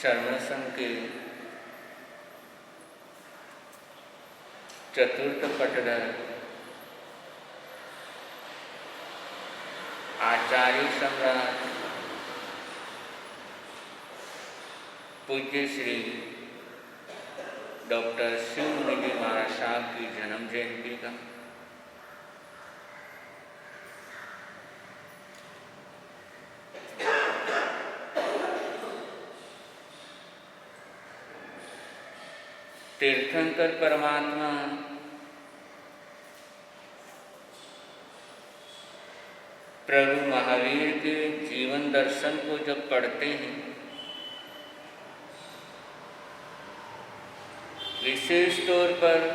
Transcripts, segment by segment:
श्रवण संघ के चतुर्थ पटधर आचार्य सम्राट पूज्य श्री डॉक्टर शिव मुनि जी महाराज साहब की जन्म जयंती का तीर्थंकर परमात्मा प्रभु महावीर के जीवन दर्शन को जब पढ़ते हैं, विशेष तौर पर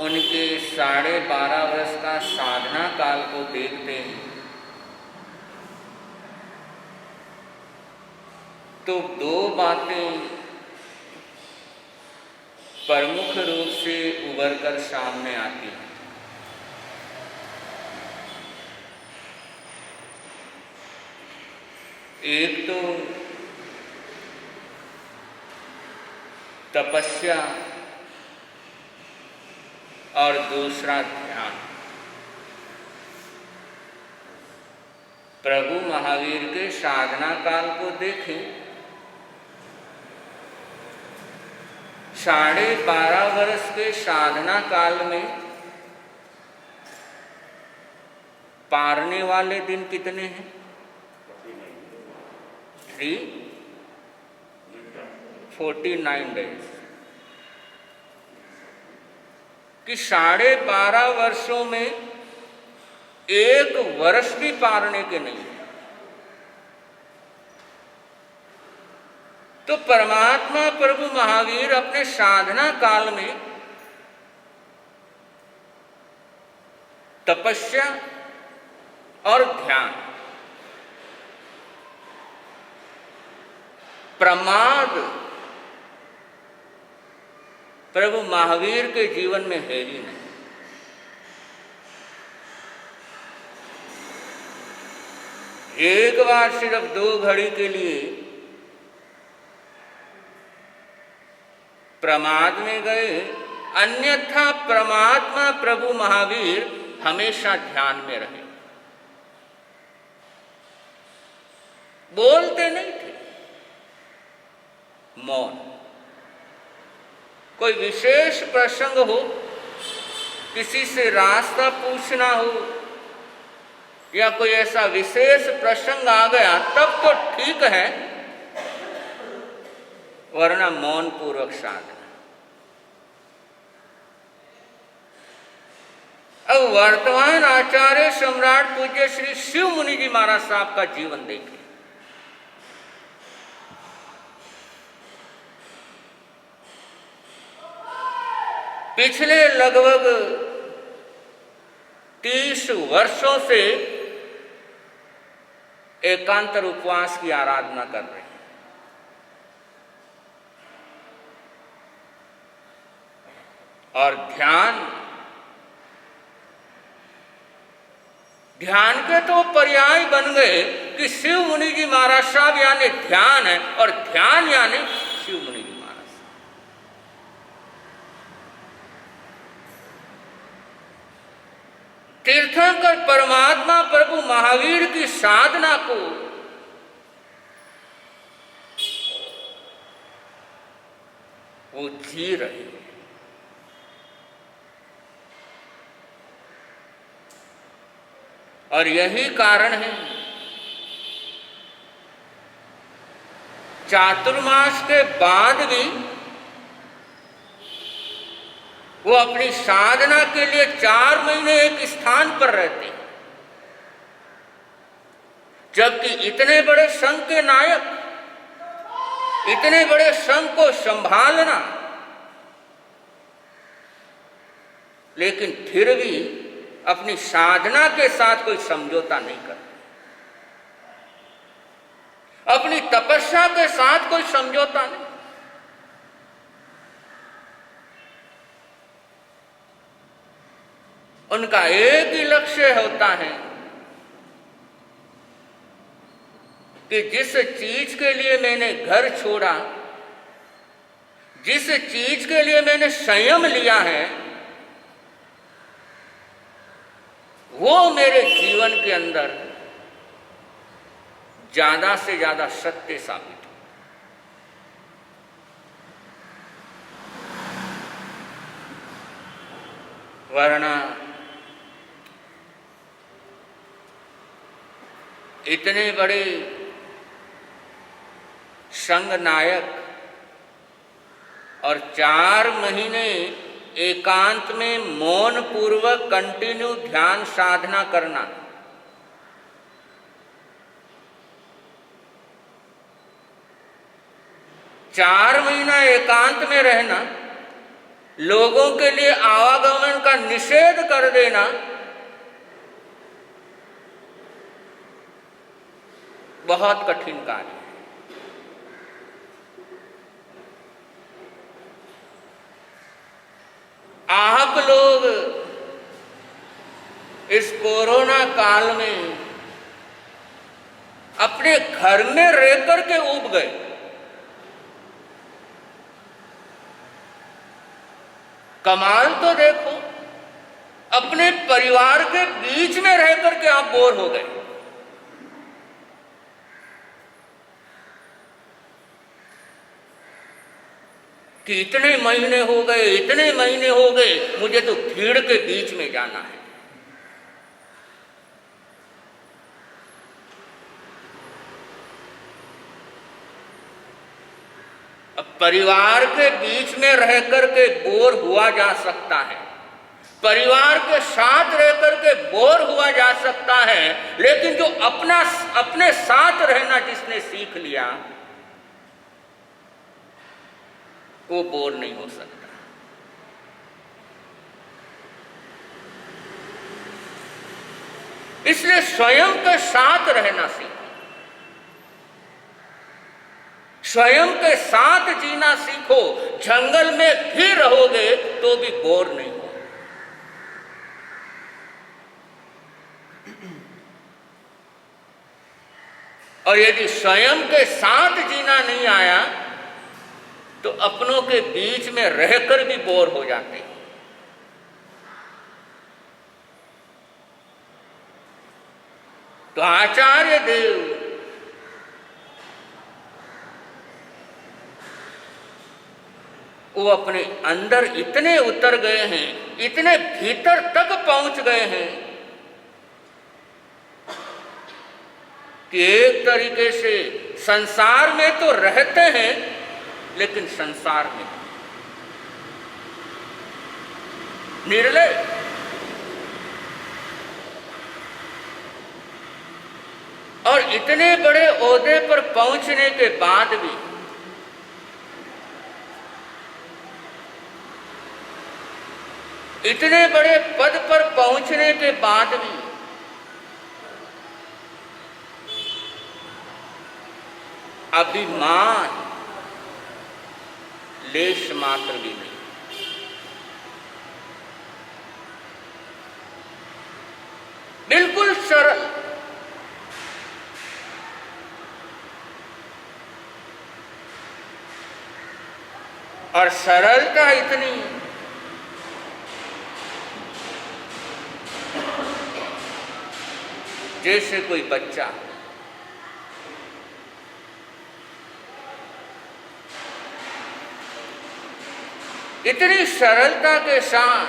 उनके 12.5 वर्ष का साधना काल को देखते हैं तो दो बातें प्रमुख रूप से उभर कर सामने आती हैं। एक तो तपस्या और दूसरा ध्यान। प्रभु महावीर के साधना काल को देखें, 12.5 वर्ष के साधना काल में पारने वाले दिन कितने हैं? 49 डेज कि 12.5 वर्षों में एक वर्ष भी पारने के नहीं। तो परमात्मा प्रभु महावीर अपने साधना काल में तपस्या और ध्यान, प्रमाद प्रभु महावीर के जीवन में है ही नहीं। एक बार सिर्फ 2 घड़ी के लिए प्रमाद में गए, अन्यथा परमात्मा प्रभु महावीर हमेशा ध्यान में रहे। बोलते नहीं थे, मौन। कोई विशेष प्रसंग हो, किसी से रास्ता पूछना हो या कोई ऐसा विशेष प्रसंग आ गया तब तो ठीक है, वरना मौन पूर्वक साधना। अब वर्तमान आचार्य सम्राट पूज्य श्री शिव मुनि जी महाराज साहब का जीवन देखिए। पिछले लगभग 30 वर्षों से एकांतर उपवास की आराधना कर रहे हैं और ध्यान के तो पर्याय बन गए कि शिव मुनि जी महाराज साहब यानी ध्यान है और ध्यान यानी शिव मुनि जी महाराज साहब। तीर्थंकर परमात्मा प्रभु महावीर की साधना को वो जी रहे हैं। और यही कारण है चातुर्मास के बाद भी वो अपनी साधना के लिए 4 महीने एक स्थान पर रहते हैं, जबकि इतने बड़े संघ के नायक, इतने बड़े संघ को संभालना, लेकिन फिर भी अपनी साधना के साथ कोई समझौता नहीं करते, अपनी तपस्या के साथ कोई समझौता नहीं। उनका एक ही लक्ष्य होता है कि जिस चीज के लिए मैंने घर छोड़ा, जिस चीज के लिए मैंने संयम लिया है, वो मेरे जीवन के अंदर ज्यादा से ज्यादा सत्य साबित हो। वरना इतने बड़े संघ नायक और 4 महीने एकांत में मौन पूर्वक कंटिन्यू ध्यान साधना करना, चार महीना एकांत में रहना, लोगों के लिए आवागमन का निषेध कर देना, बहुत कठिन कार्य है। आप लोग इस कोरोना काल में अपने घर में रह कर के ऊब गए। कमाल तो देखो, अपने परिवार के बीच में रह कर के आप बोर हो गए। कि इतने महीने हो गए, इतने महीने हो गए, मुझे तो भीड़ के बीच में जाना है। अब परिवार के बीच में रह कर के बोर हुआ जा सकता है, परिवार के साथ रह कर के बोर हुआ जा सकता है, लेकिन जो अपने साथ रहना जिसने सीख लिया, वो बोर नहीं हो सकता। इसलिए स्वयं के साथ रहना सीखो, स्वयं के साथ जीना सीखो। जंगल में भी रहोगे तो भी बोर नहीं हो। और यदि स्वयं के साथ जीना नहीं आया तो अपनों के बीच में रहकर भी बोर हो जाते हैं। तो आचार्य देव वो अपने अंदर इतने उतर गए हैं, इतने भीतर तक पहुंच गए हैं कि एक तरीके से संसार में तो रहते हैं, लेकिन संसार में निर्लय। और इतने बड़े ओहदे पर पहुंचने के बाद भी इतने बड़े पद पर पहुंचने के बाद भी अभिमान लेश मात्र भी नहीं। बिल्कुल सरल, और सरलता इतनी जैसे कोई बच्चा इतनी सरलता के साथ,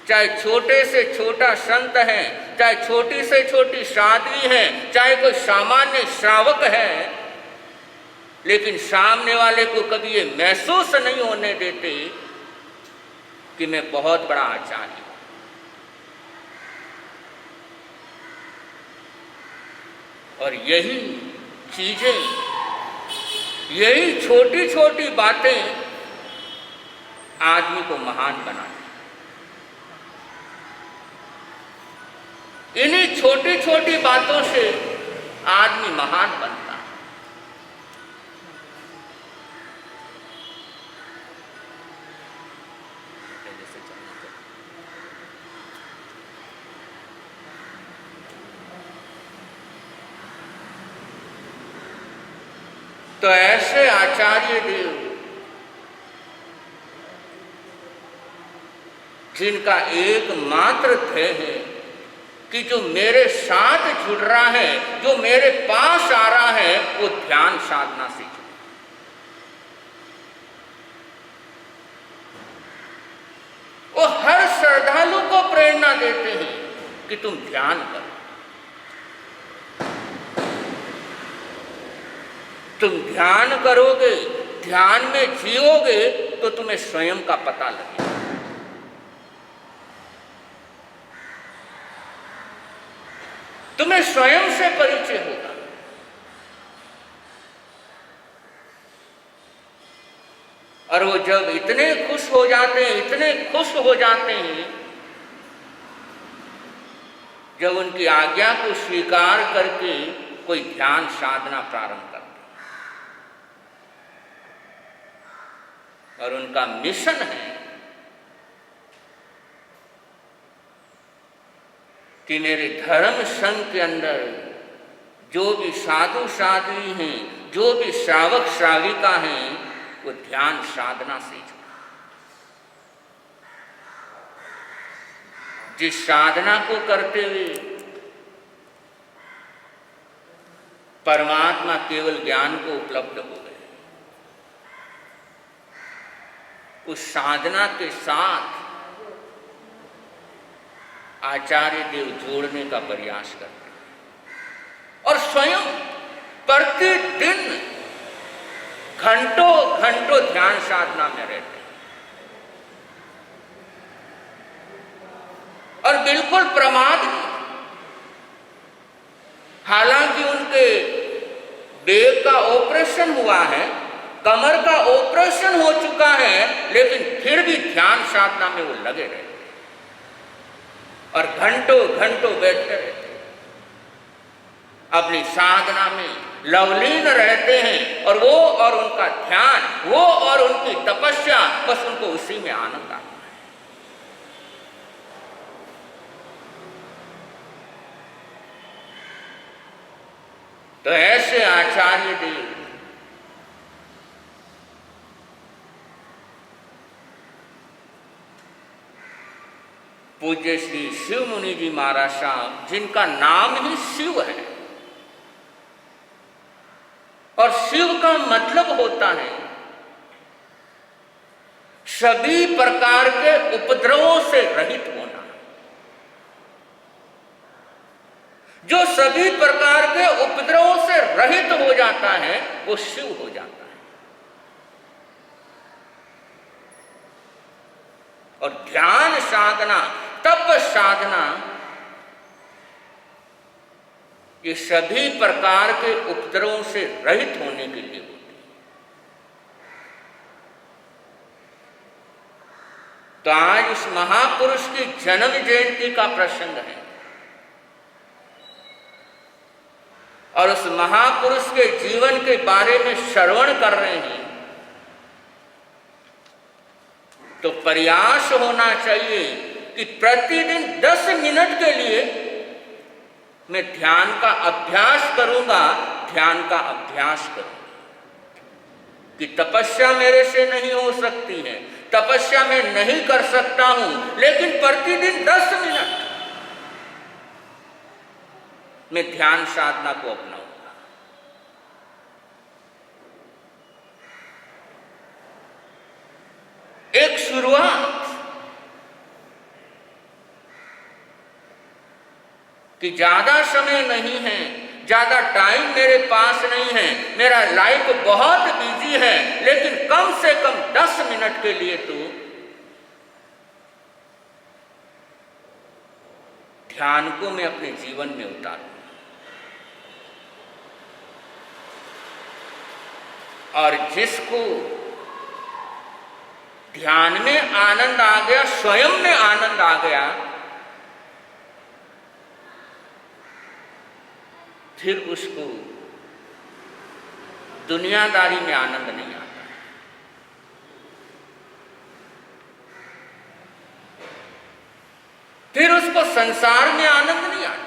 चाहे छोटे से छोटा संत है, चाहे छोटी से छोटी साध्वी है, चाहे कोई सामान्य श्रावक है, लेकिन सामने वाले को कभी ये महसूस नहीं होने देते कि मैं बहुत बड़ा आचार्य हूं। और यही चीजें, यही छोटी छोटी बातें आदमी को महान बनाती। इन्हीं छोटी छोटी बातों से आदमी महान बनता है। तो ऐसे आचार्य देव जिनका एकमात्र ध्येय है कि जो मेरे साथ जुड़ रहा है, जो मेरे पास आ रहा है, वो ध्यान साधना से जुड़े। वो हर श्रद्धालु को प्रेरणा देते हैं कि तुम ध्यान करो। तुम ध्यान करोगे, ध्यान में जियोगे तो तुम्हें स्वयं का पता लगेगा। तुम्हें स्वयं से परिचय होगा। और वो जब इतने खुश हो जाते हैं, इतने खुश हो जाते हैं, जब उनकी आज्ञा को स्वीकार करके कोई ध्यान साधना प्रारंभ करते हैं। और उनका मिशन है कि मेरे धर्म संघ के अंदर जो भी साधु साध्वी हैं, जो भी श्रावक श्राविका हैं, वो ध्यान साधना से जुड़े। जिस साधना को करते हुए परमात्मा केवल ज्ञान को उपलब्ध हो गए, उस साधना के साथ आचार्य देव जोड़ने का प्रयास करते हैं और स्वयं प्रतिदिन घंटों घंटों ध्यान साधना में रहते हैं और बिल्कुल प्रमाद नहीं। हालांकि उनके बैक का ऑपरेशन हुआ है, कमर का ऑपरेशन हो चुका है, लेकिन फिर भी ध्यान साधना में वो लगे रहते और घंटों घंटों बैठे रहते, अपनी साधना में लवलीन रहते हैं। और वो और उनका ध्यान, वो और उनकी तपस्या, बस उनको उसी में आनंद आता है। तो ऐसे आचार्य देव पूज्य श्री शिव मुनि जी महाराज साहब, जिनका नाम ही शिव है, और शिव का मतलब होता है सभी प्रकार के उपद्रवों से रहित होना। जो सभी प्रकार के उपद्रवों से रहित हो जाता है, वो शिव हो जाता है। और ध्यान साधना, तप साधना, ये सभी प्रकार के उपद्रवों से रहित होने के लिए होती है। तो आज इस महापुरुष की जन्म जयंती का प्रसंग है और उस महापुरुष के जीवन के बारे में श्रवण कर रहे हैं, तो प्रयास होना चाहिए कि प्रतिदिन 10 मिनट के लिए मैं ध्यान का अभ्यास करूंगा, ध्यान का अभ्यास करूंगा। कि तपस्या मेरे से नहीं हो सकती है, तपस्या मैं नहीं कर सकता हूं, लेकिन प्रतिदिन 10 मिनट मैं ध्यान साधना को अपनाऊंगा। एक शुरुआत कि ज्यादा समय नहीं है, ज्यादा टाइम मेरे पास नहीं है, मेरा लाइफ बहुत बिजी है, लेकिन कम से कम 10 मिनट के लिए तो ध्यान को मैं अपने जीवन में उतारूं। और जिसको ध्यान में आनंद आ गया, स्वयं में आनंद आ गया, फिर उसको दुनियादारी में आनंद नहीं आता। फिर उसको संसार में आनंद नहीं आता।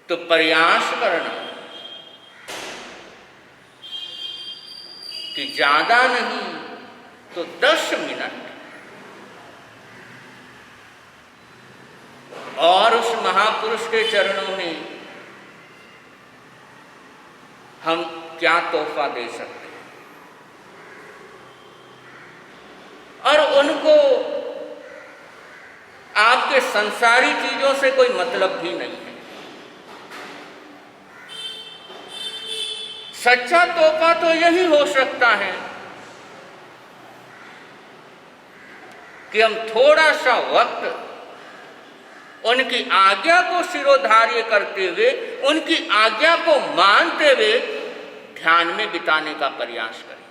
तो प्रयास करना कि ज्यादा नहीं तो 10 मिनट और उस महापुरुष के चरणों में हम क्या तोहफा दे सकते हैं। और उनको आपके संसारी चीजों से कोई मतलब भी नहीं है। सच्चा तोहफा तो यही हो सकता है कि हम थोड़ा सा वक्त उनकी आज्ञा को शिरोधार्य करते हुए, उनकी आज्ञा को मानते हुए ध्यान में बिताने का प्रयास करें।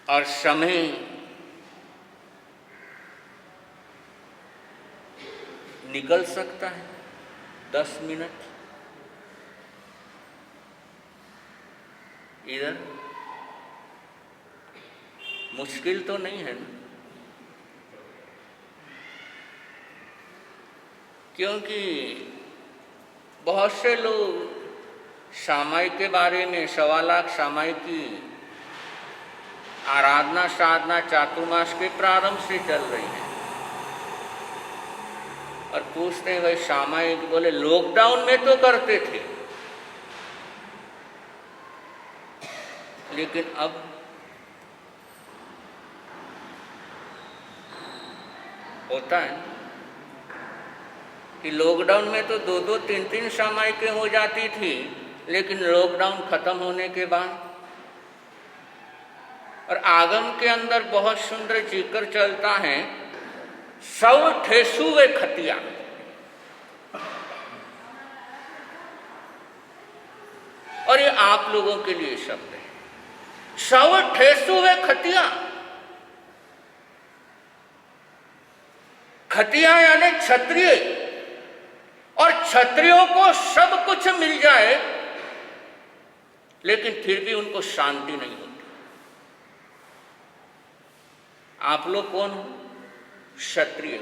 और समय निकल सकता है 10 मिनट इधर, मुश्किल तो नहीं है ना। क्योंकि बहुत से लोग सामायिक के बारे में 1.25 लाख सामायिक की आराधना साधना चातुर्मास के प्रारंभ से चल रही है और पूछते हैं भाई सामायिक, बोले लॉकडाउन में तो करते थे, लेकिन अब होता है कि लॉकडाउन में तो 2-2, 3-3 सामायिकें हो जाती थी, लेकिन लॉकडाउन खत्म होने के बाद और आगम के अंदर बहुत सुंदर जिक्र चलता है, सब ठेसु वे खतिया। और ये आप लोगों के लिए शब्द है, सब ठेसु वे खतिया। खतिया यानी क्षत्रिय, और क्षत्रियों को सब कुछ मिल जाए लेकिन फिर भी उनको शांति नहीं होती। आप लोग कौन हो? क्षत्रिय।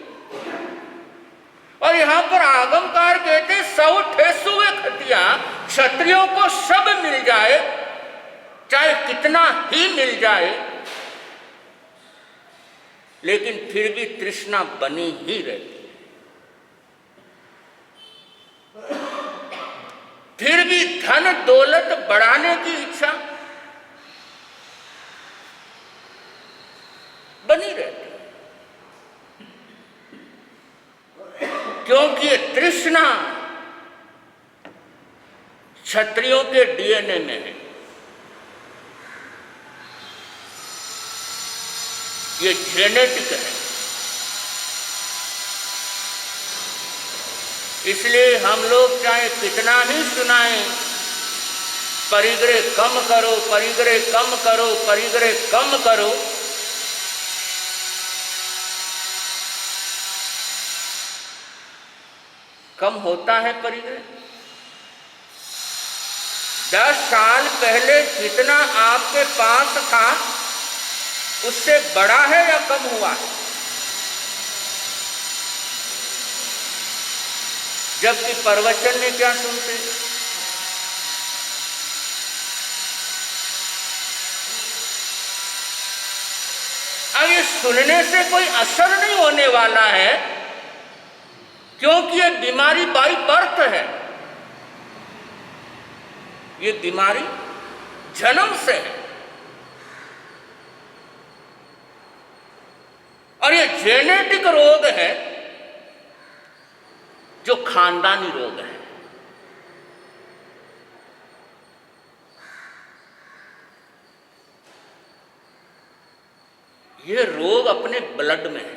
और यहां पर आगमकार कहते सौ ठेसुए खतिया, क्षत्रियों को सब मिल जाए, चाहे कितना ही मिल जाए, लेकिन फिर भी तृष्णा बनी ही रहती है। फिर भी धन दौलत बढ़ाने की इच्छा बनी रहती है, क्योंकि ये तृष्णा क्षत्रियों के डीएनए में है। ये जेनेटिक है। इसलिए हम लोग चाहे कितना ही सुनाएं, परिग्रह कम करो, परिग्रह कम करो, परिग्रह कम करो, कम होता है परिग्रह। 10 साल पहले जितना आपके पास था उससे बड़ा है या कम हुआ है? जबकि प्रवचन में क्या सुनते? अब ये सुनने से कोई असर नहीं होने वाला है, क्योंकि ये बीमारी बाई बर्थ है। ये बीमारी जन्म से है और ये जेनेटिक रोग है, जो खानदानी रोग है। ये रोग अपने ब्लड में है,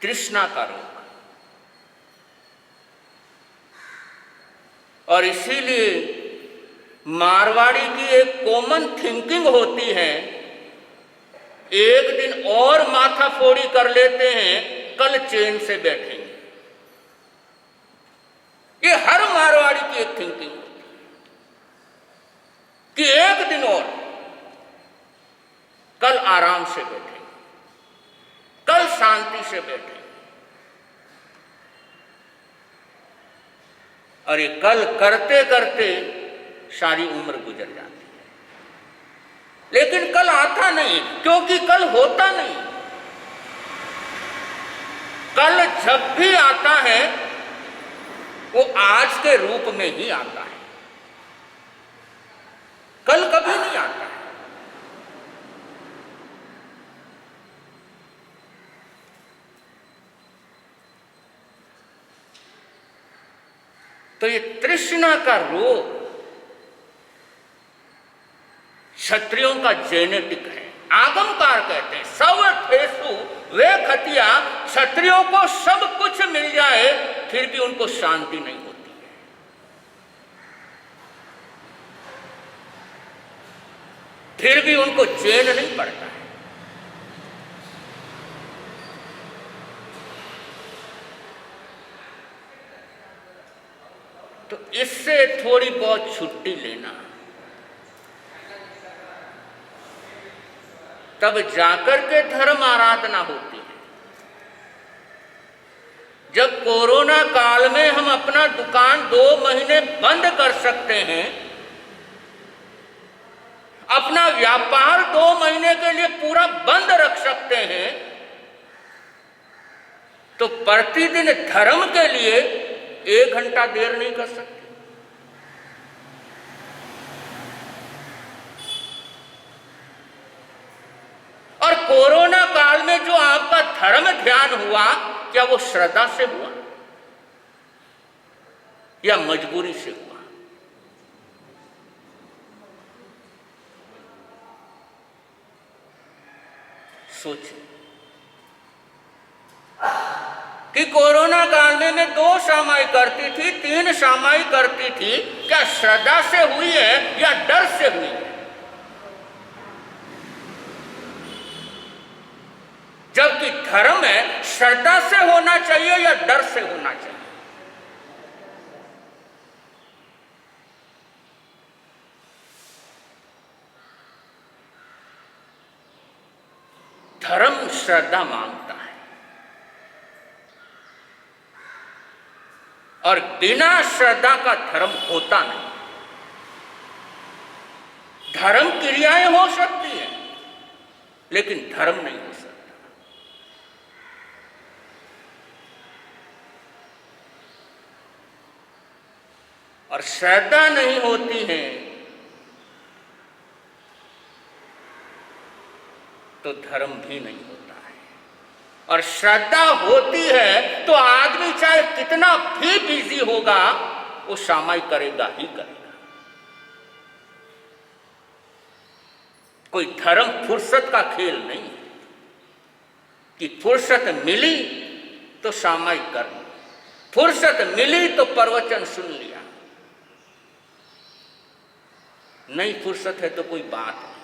तृष्णा का रोग। और इसीलिए मारवाड़ी की एक कॉमन थिंकिंग होती है, एक दिन और माथा फोड़ी कर लेते हैं, कल चैन से बैठेंगे। ये हर मारवाड़ी की एक थिंकिंग होती है कि एक दिन और, कल आराम से बैठेंगे, कल शांति से बैठेंगे। और ये कल करते करते सारी उम्र गुजर जाती है, लेकिन कल आता नहीं, क्योंकि कल होता नहीं। कल जब भी आता है वो आज के रूप में ही आता है, कल कभी नहीं आता है। तो ये तृष्णा का रोग क्षत्रियों का जेनेटिक है। आगमकार कहते हैं सर्वथेषु वे खतिया, क्षत्रियों को सब कुछ मिल जाए फिर भी उनको शांति नहीं होती है। फिर भी उनको चैन नहीं पड़ता है। तो इससे थोड़ी बहुत छुट्टी लेना, तब जाकर के धर्म आराधना होती है। जब कोरोना काल में हम अपना दुकान 2 महीने बंद कर सकते हैं, अपना व्यापार 2 महीने के लिए पूरा बंद रख सकते हैं, तो प्रतिदिन धर्म के लिए 1 घंटा देर नहीं कर सकते। और कोरोना काल में जो आपका धर्म ध्यान हुआ, क्या वो श्रद्धा से हुआ या मजबूरी से हुआ? सोचिए कि कोरोना काल में मैं 2 सामाई करती थी, 3 सामाई करती थी, क्या श्रद्धा से हुई है या डर से हुई है? जबकि धर्म है श्रद्धा से होना चाहिए या डर से होना चाहिए? धर्म श्रद्धा मांगता है, और बिना श्रद्धा का धर्म होता नहीं। धर्म क्रियाएं हो सकती हैं, लेकिन धर्म नहीं हो सकता। और श्रद्धा नहीं होती है तो धर्म भी नहीं होता है। और श्रद्धा होती है तो आदमी चाहे कितना भी बिजी होगा, वो सामाई करेगा ही करेगा। कोई धर्म फुर्सत का खेल नहीं है कि फुर्सत मिली तो सामाई कर ली, फुर्सत मिली तो प्रवचन सुन लिया। नहीं फुर्सत है तो कोई बात नहीं।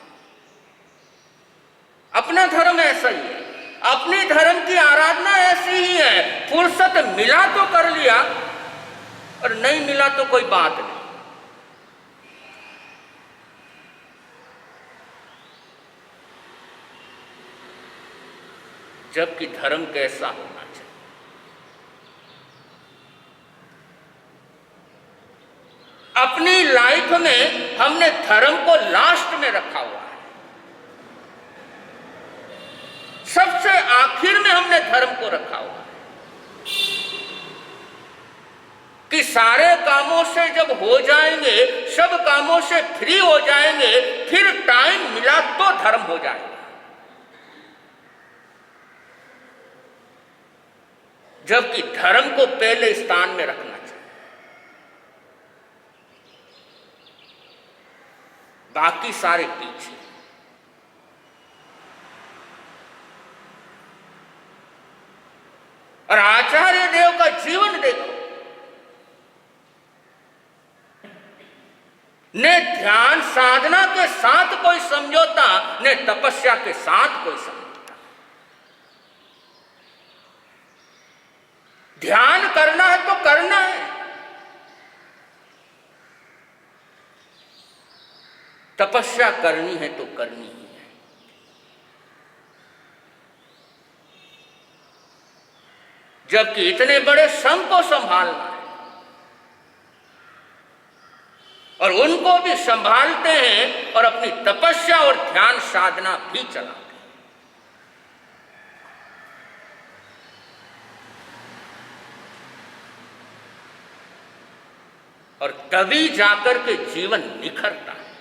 अपना धर्म ऐसा ही है, अपने धर्म की आराधना ऐसी ही है। फुर्सत मिला तो कर लिया, और नहीं मिला तो कोई बात नहीं। जबकि धर्म कैसा होना चाहिए? अपनी लाइफ में हमने धर्म को लास्ट में रखा हुआ है, सबसे आखिर में हमने धर्म को रखा हुआ है कि सारे कामों से जब हो जाएंगे, सब कामों से फ्री हो जाएंगे, फिर टाइम मिला तो धर्म हो जाएगा। जबकि धर्म को पहले स्थान में रखना चाहिए, बाकी सारे पीछे। और आचार्य देव का जीवन देखो, ने ध्यान साधना के साथ कोई समझौता, ने तपस्या के साथ कोई समझौता। ध्यान करना है तो करना है, तपस्या करनी है तो करनी ही है। जबकि इतने बड़े संघ को संभालना है और उनको भी संभालते हैं और अपनी तपस्या और ध्यान साधना भी चलाते हैं। और तभी जाकर के जीवन निखरता है,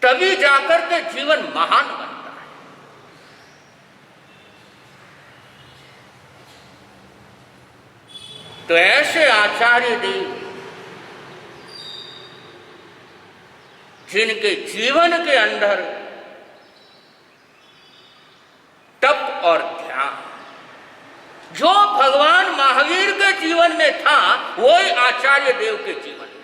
तभी जाकर के जीवन महान बनता है। तो ऐसे आचार्य देव जिनके जीवन के अंदर तप और ध्यान जो भगवान महावीर के जीवन में था, वही आचार्य देव के जीवन में।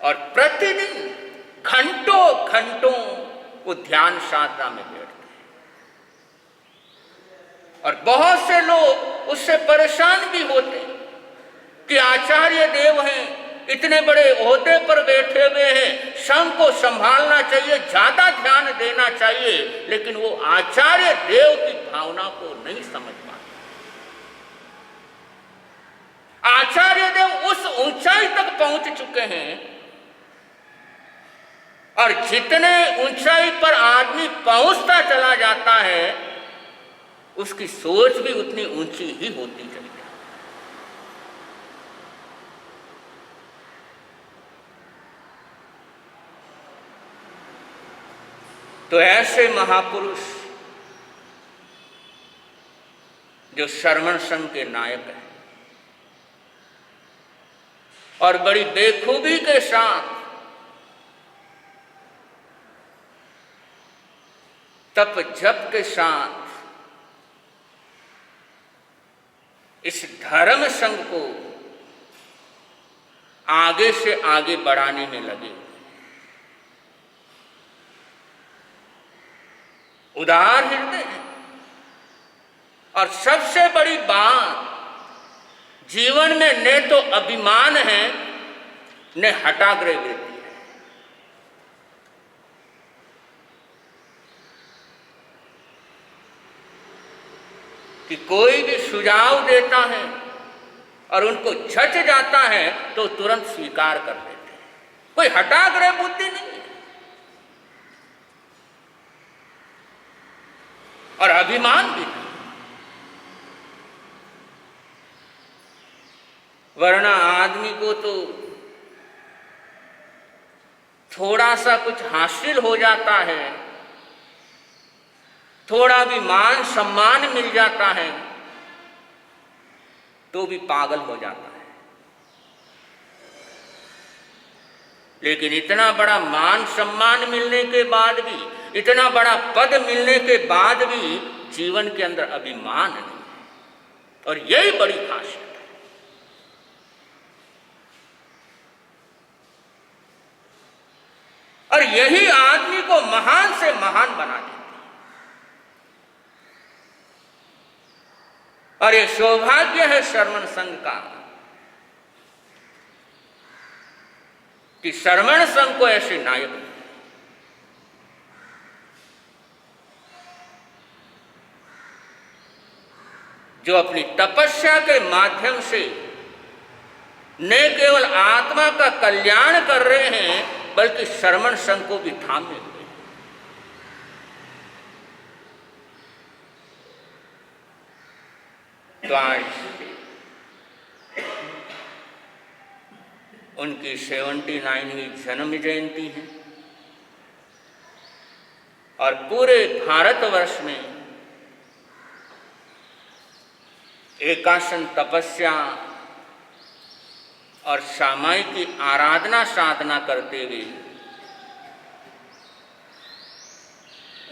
और प्रतिदिन घंटों घंटों वो ध्यान साधना में बैठते हैं। और बहुत से लोग उससे परेशान भी होते हैं कि आचार्य देव हैं, इतने बड़े ओहदे पर बैठे हुए हैं, संघ को संभालना चाहिए, ज्यादा ध्यान देना चाहिए, लेकिन वो आचार्य देव की भावना को नहीं समझ पाते। आचार्य देव उस ऊंचाई तक पहुंच चुके हैं और जितने ऊंचाई पर आदमी पहुंचता चला जाता है, उसकी सोच भी उतनी ऊंची ही होती चली। तो ऐसे महापुरुष जो श्रवण संघ के नायक हैं और बड़ी बेखूबी के साथ तप जप के साथ इस धर्म संघ को आगे से आगे बढ़ाने में लगे, उदार हृदय है। और सबसे बड़ी बात, जीवन में न तो अभिमान है न हठाग्रह वृत्ति है। कि कोई भी सुझाव देता है और उनको झच जाता है तो तुरंत स्वीकार कर लेते हैं। कोई हठाग्रह बुद्धि नहीं है और अभिमान भी नहीं। वरना आदमी को तो थोड़ा सा कुछ हासिल हो जाता है, थोड़ा भी मान सम्मान मिल जाता है तो भी पागल हो जाता है। लेकिन इतना बड़ा मान सम्मान मिलने के बाद भी, इतना बड़ा पद मिलने के बाद भी जीवन के अंदर अभिमान नहीं है। और यही बड़ी खासियत है। और यही आदमी को महान से महान बना देती है। और ये सौभाग्य है श्रवण संघ का कि श्रवण संघ को ऐसे नायक है जो अपनी तपस्या के माध्यम से न केवल आत्मा का कल्याण कर रहे हैं बल्कि श्रवण संघ को भी थामे हुए। तो आज उनकी 79वीं जन्म जयंती है और पूरे भारतवर्ष में एकासन तपस्या और सामायिक की आराधना साधना करते हुए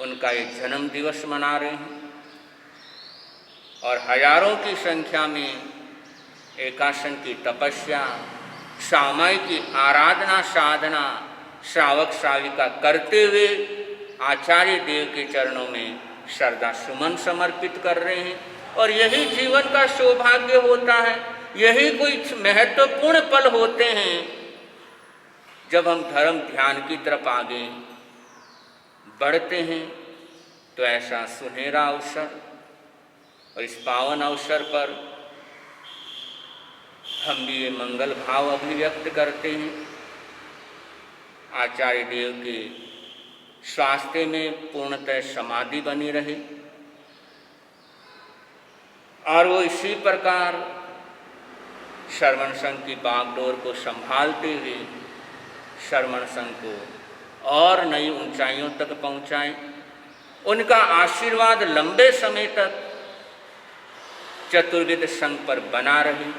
उनका ये जन्म दिवस मना रहे हैं। और हजारों की संख्या में एकासन की तपस्या, सामायिक की आराधना साधना श्रावक श्राविका करते हुए आचार्य देव के चरणों में श्रद्धा सुमन समर्पित कर रहे हैं। और यही जीवन का सौभाग्य होता है, यही कोई महत्वपूर्ण पल होते हैं जब हम धर्म ध्यान की तरफ आगे बढ़ते हैं तो ऐसा सुनहरा अवसर और इस पावन अवसर पर हम भी ये मंगल भाव अभिव्यक्त करते हैं। आचार्य देव के स्वास्थ्य में पूर्णतः समाधि बनी रहे और वो इसी प्रकार श्रवण संघ की बागडोर को संभालते हुए श्रवण संघ को और नई ऊंचाइयों तक पहुंचाएं। उनका आशीर्वाद लंबे समय तक चतुर्विद संघ पर बना रहे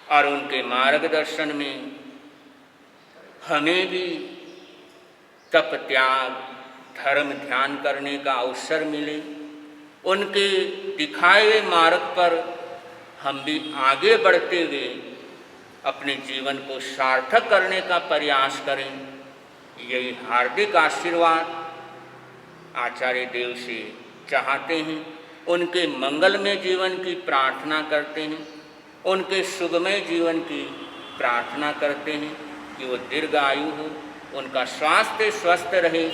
और उनके मार्गदर्शन में हमें भी तप त्याग धर्म ध्यान करने का अवसर मिले। उनके दिखाए हुए मार्ग पर हम भी आगे बढ़ते हुए अपने जीवन को सार्थक करने का प्रयास करें। यही हार्दिक आशीर्वाद आचार्य देव से चाहते हैं। उनके मंगलमय जीवन की प्रार्थना करते हैं, उनके सुखमय जीवन की प्रार्थना करते हैं कि वो दीर्घ आयु हो, उनका स्वास्थ्य स्वस्थ रहे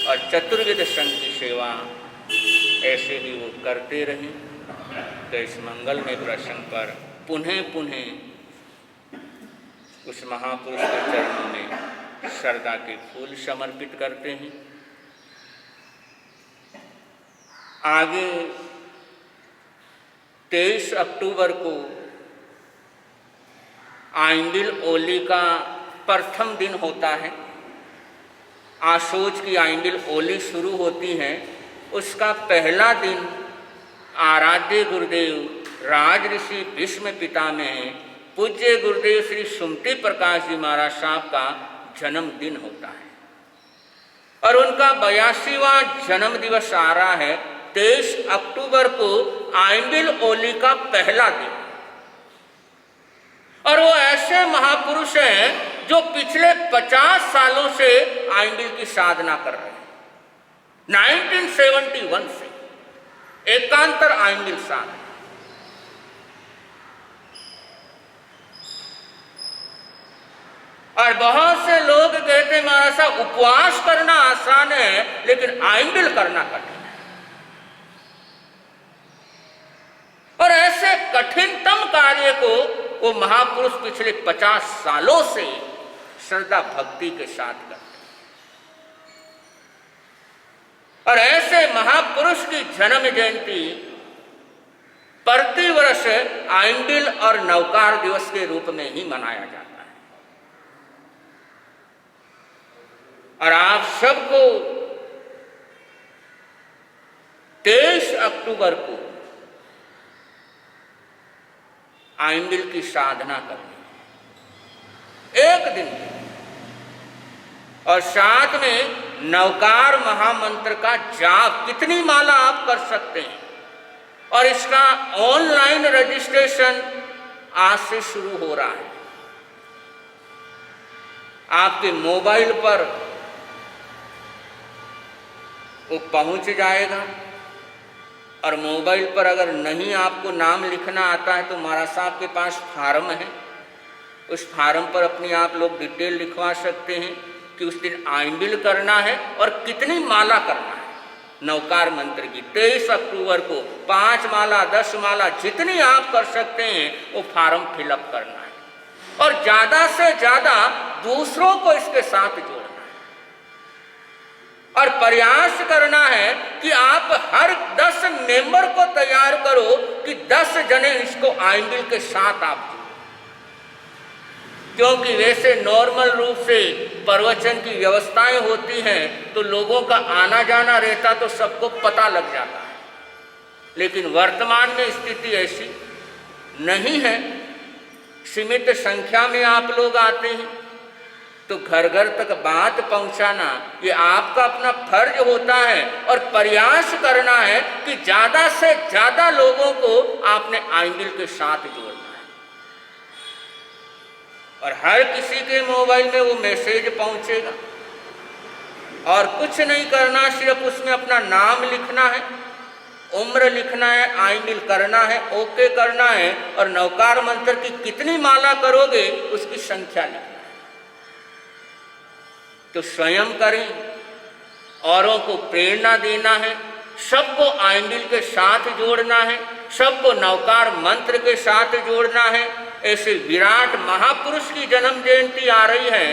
और चतुर्विद संघ की सेवा ऐसे ही वो करते रहें। तो इस मंगलमय प्रसंग पर पुनः पुनः उस महापुरुष के चरणों में श्रद्धा के फूल समर्पित करते हैं। आगे 23 अक्टूबर को आइंबिल ओली का प्रथम दिन होता है। आशोच की आइंबिल ओली शुरू होती है, उसका पहला दिन आराध्य गुरुदेव राज ऋषि भीष्म पितामह पूज्य गुरुदेव श्री सुमति प्रकाश जी महाराज साहब का जन्मदिन होता है और उनका 82वां जन्म दिवस आ रहा है 23 अक्टूबर को आइंबिल ओली का पहला दिन। और वो ऐसे महापुरुष हैं जो पिछले 50 सालों से आइंबिल की साधना कर रहे हैं। 1971 से एकांतर आइंबिल साधना। और बहुत से लोग कहते हैं महाराज साहब उपवास करना आसान है लेकिन आइंबिल करना कठिन है। और ऐसे कठिनतम कार्य को वो महापुरुष पिछले 50 सालों से श्रद्धा भक्ति के साथ करते हैं। और ऐसे महापुरुष की जन्म जयंती प्रतिवर्ष आइंबिल और नवकार दिवस के रूप में ही मनाया जाता है। और आप सबको 23 अक्टूबर को आइंबिल की साधना करनी है, एक दिन की। और साथ में नवकार महामंत्र का जाप कितनी माला आप कर सकते हैं। और इसका ऑनलाइन रजिस्ट्रेशन आज से शुरू हो रहा है। आपके मोबाइल पर वो पहुंच जाएगा। और मोबाइल पर अगर नहीं आपको नाम लिखना आता है तो महाराज साहब के पास फार्म है, उस फार्म पर अपनी आप लोग डिटेल लिखवा सकते हैं कि उस दिन आइंबिल करना है और कितनी माला करना है नवकार मंत्र की। 23 अक्टूबर को 5 माला 10 माला जितनी आप कर सकते हैं वो फार्म फिलअप करना है और ज़्यादा से ज़्यादा दूसरों को इसके साथ जोड़ना है। और प्रयास करना है कि आप हर 10 मेंबर को तैयार करो कि 10 जने इसको आइंबिल के साथ आप जोड़ो। क्योंकि वैसे नॉर्मल रूप से प्रवचन की व्यवस्थाएं होती हैं तो लोगों का आना जाना रहता तो सबको पता लग जाता है। लेकिन वर्तमान में स्थिति ऐसी नहीं है। सीमित संख्या में आप लोग आते हैं तो घर घर तक बात पहुंचाना ये आपका अपना फर्ज होता है। और प्रयास करना है कि ज़्यादा से ज़्यादा लोगों को आपने आइंबिल के साथ जोड़ना है। और हर किसी के मोबाइल में वो मैसेज पहुंचेगा और कुछ नहीं करना, सिर्फ उसमें अपना नाम लिखना है उम्र लिखना है, आइंडिल करना है, ओके करना है, और नवकार मंत्र की कितनी माला करोगे उसकी संख्या लिखना है। तो स्वयं करें, औरों को प्रेरणा देना है, सबको आइंडिल के साथ जोड़ना है, सबको नवकार मंत्र के साथ जोड़ना है। ऐसे विराट महापुरुष की जन्म जयंती आ रही है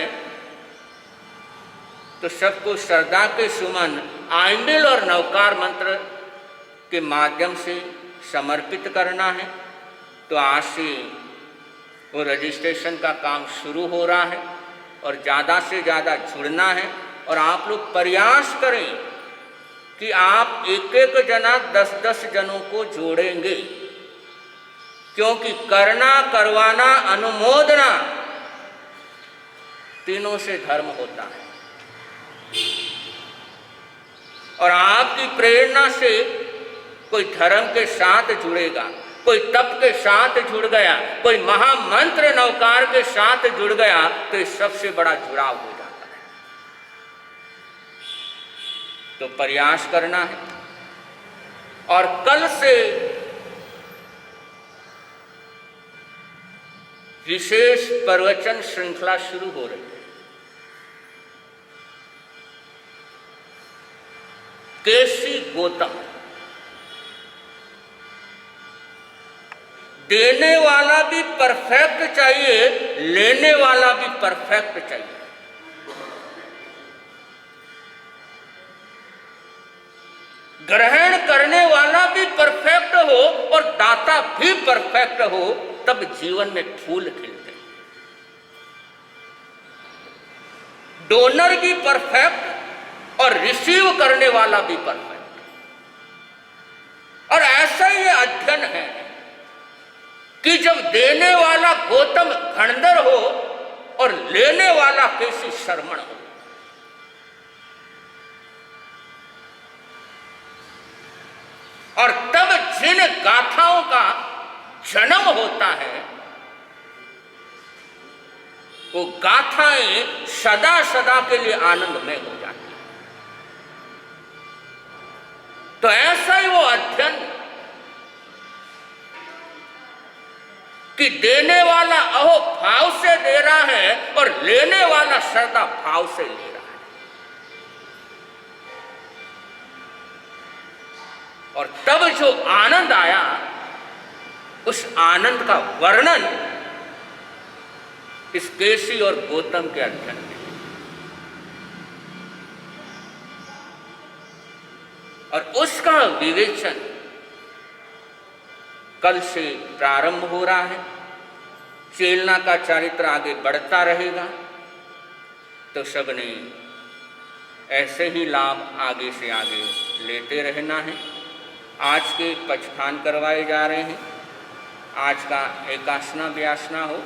तो सबको श्रद्धा के सुमन आइंडिल और नवकार मंत्र के माध्यम से समर्पित करना है। तो आज से वो रजिस्ट्रेशन का काम शुरू हो रहा है और ज़्यादा से ज़्यादा जुड़ना है। और आप लोग प्रयास करें कि आप एक एक जना 10-10 जनों को जोड़ेंगे, क्योंकि करना, करवाना, अनुमोदना तीनों से धर्म होता है। और आपकी प्रेरणा से कोई धर्म के साथ जुड़ेगा, कोई तप के साथ जुड़ गया, कोई महामंत्र नवकार के साथ जुड़ गया, तो ये सबसे बड़ा जुड़ाव हो जाता है। तो प्रयास करना है। और कल से विशेष प्रवचन श्रृंखला शुरू हो रही है। केसी गौतम, देने वाला भी परफेक्ट चाहिए, लेने वाला भी परफेक्ट चाहिए। ग्रहण करने वाला भी परफेक्ट हो और दाता भी परफेक्ट हो, तब जीवन में फूल खिलते हैं। डोनर भी परफेक्ट और रिसीव करने वाला भी परफेक्ट। और ऐसा ही अध्ययन है कि जब देने वाला गौतम घनधर हो और लेने वाला केसी शर्मण हो, और तब जिन गाथाओं का जन्म होता है वो गाथाएं सदा सदा के लिए आनंदमय हो जाती है। तो ऐसा ही वो अध्ययन कि देने वाला अहो भाव से दे रहा है और लेने वाला श्रद्धा भाव से ले रहा है। और तब जो आनंद आया, उस आनंद का वर्णन इस केसी और गौतम के अध्ययन में। और उसका विवेचन कल से प्रारंभ हो रहा है। चेलना का चरित्र आगे बढ़ता रहेगा। तो सबने ऐसे ही लाभ आगे से आगे लेते रहना है। आज के पचखान करवाए जा रहे हैं। आज का एकासना व्यासना हो।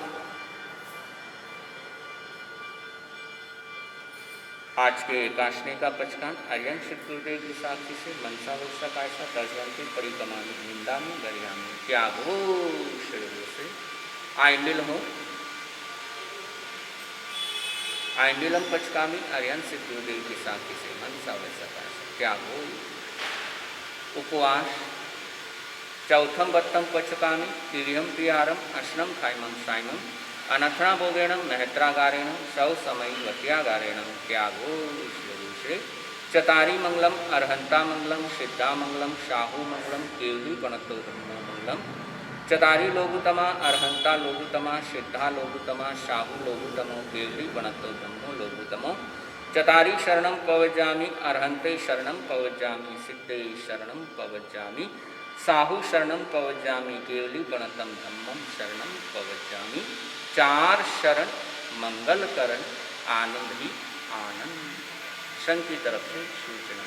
आज के एकासने का पचखान अरियन शुक्लदेव की साक्षी से मनसा वैसा कायसा दर्शवंती परिकमानी निंदा में गरिया में त्यागो शरीर से आइंडिल हो। आइंडिलम पचकामी अरियन शुक्लदेव की साक्षी से मनसा वैसा कायसा त्यागो। उपवास चौथम बत्तम पचकामी तिरियम प्रियारम अश्नम खाइमम साइमम अनथना भोगेणम महत्रागारेणम सौ समय वत्यागारेणम त्यागो श्री चतारी मंगलम अर्हंता मंगलम सिद्धा मंगलम शाहू मंगलम केवली गणतो ब्रह्मो मंगलम चतारी लोगुतमा अर्हंता लोगुतमा सिद्धा लोगुतमा शाहू लोगुतमो केवली गणतो ब्रह्मो लोगुतमो चतारी शरणम पवज्जामि अर्हंते शरणम पवज्जामि सिद्धे शरणम पवज्जामि साहू शरणम पवज्जामि केवली गणतम धम्मम शरणम पवज्जामि। 4 शरण मंगल करण आनंद ही आनंद। संघ की तरफ से सूचना।